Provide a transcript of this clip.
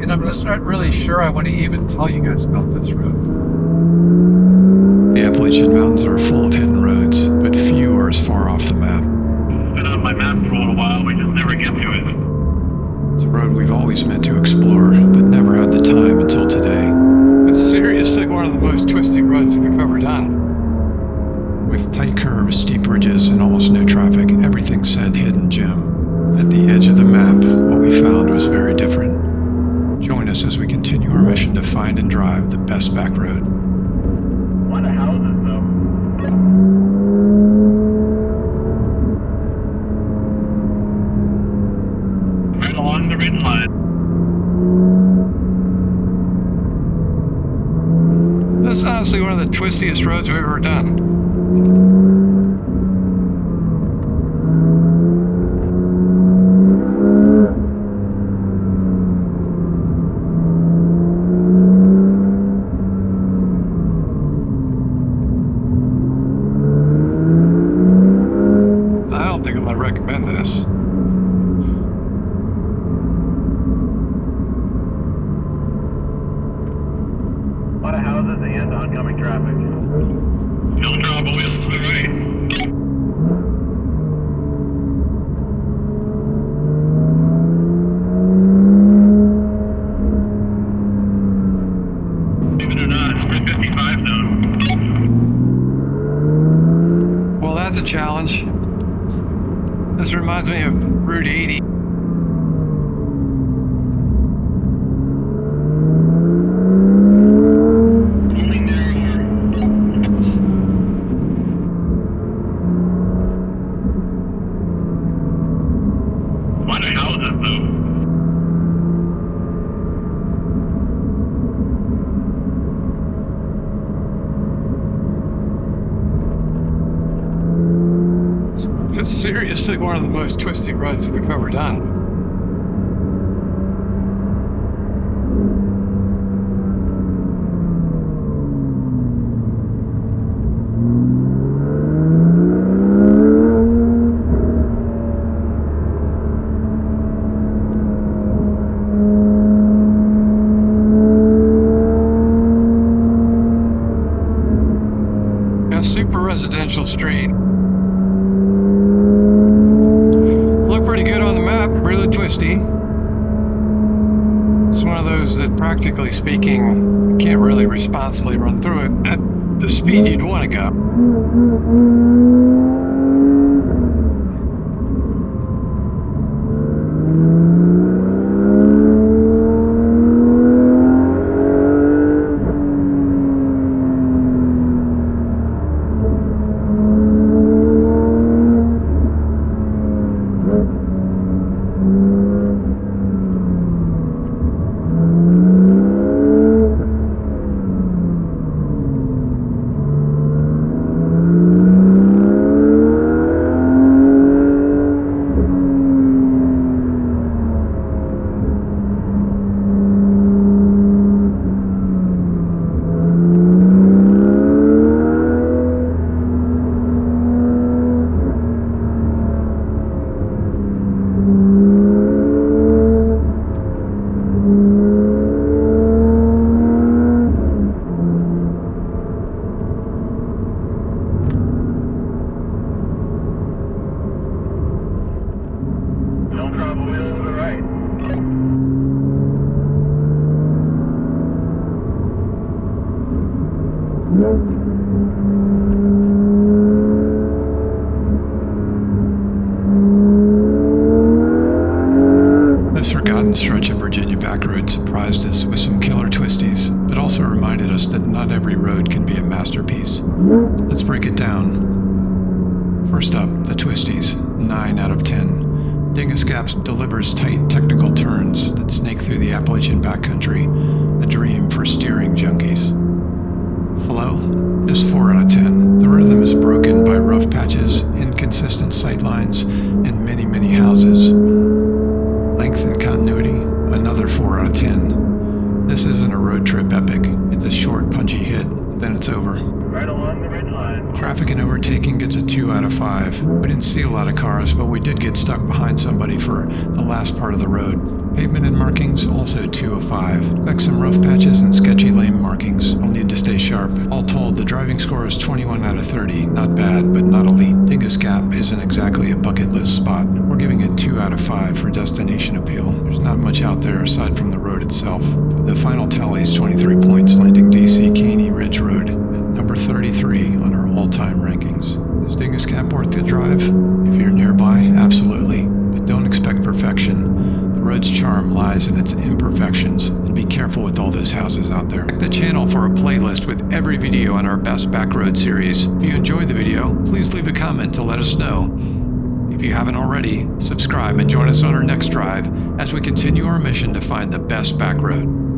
And I'm just not really sure I want to even tell you guys about this road. The Appalachian Mountains are full of hidden roads, but few are as far off the map. It's been on my map for a little while, we just never get to it. It's a road we've always meant to explore, but never had the time until today. It's seriously one of the most twisty roads that we've ever done. With tight curves, steep ridges, and almost no traffic, everything said hidden gem. At the edge of the map, what we found was very different. Join us as we continue our mission to find and drive the best back road. A lot of houses, though. Right along the ridge line. This is honestly one of the twistiest roads we've ever done. I don't think I'm going to recommend this. A lot of houses and oncoming traffic. Don't drop a wheel to the right. Believe it or not, it's 355 zone. Well, that's a challenge. This reminds me of Route 80. Only narrower. A lot of houses, though. It's seriously one of the most twisty roads that we've ever done. A super residential street. Look pretty good on the map, really twisty. It's one of those that, practically speaking, you can't really responsibly run through it at the speed you'd want to go. Don't drop a wheel to the right. This forgotten stretch of Virginia backroad surprised us with some killer twisties, but also reminded us that not every road can be a masterpiece. Let's break it down. First up, the twisties, 9 out of 10. Dingus Gap delivers tight technical turns that snake through the Appalachian backcountry, a dream for steering junkies. Flow is 4 out of 10. The rhythm is broken by rough patches, inconsistent sightlines, and many houses. Length and continuity, another 4 out of 10. This isn't a road trip epic. It's a short, punchy hit, then it's over. Right along the ridge line. Traffic and overtaking gets a 2 out of 5. We didn't see a lot of cars, but we did get stuck behind somebody for the last part of the road. Pavement and markings, also 2 of 5. Expect some rough patches and sketchy lane markings. I'll need to stay sharp. All told, the driving score is 21 out of 30. Not bad, but not elite. Dingus Gap isn't exactly a bucket list spot. We're giving it 2 out of 5 for destination appeal. There's not much out there aside from the road itself. The final tally is 23 points, landing DC Caney Ridge Road at number 33 on our all-time rankings. Is Dingus Gap worth the drive? If you're nearby, absolutely, but don't expect perfection. The road's charm lies in its imperfections, and be careful with all those houses out there. Check the channel for a playlist with every video on our Best Backroad series. If you enjoyed the video, please leave a comment to let us know. If you haven't already, subscribe and join us on our next drive as we continue our mission to find the best backroad.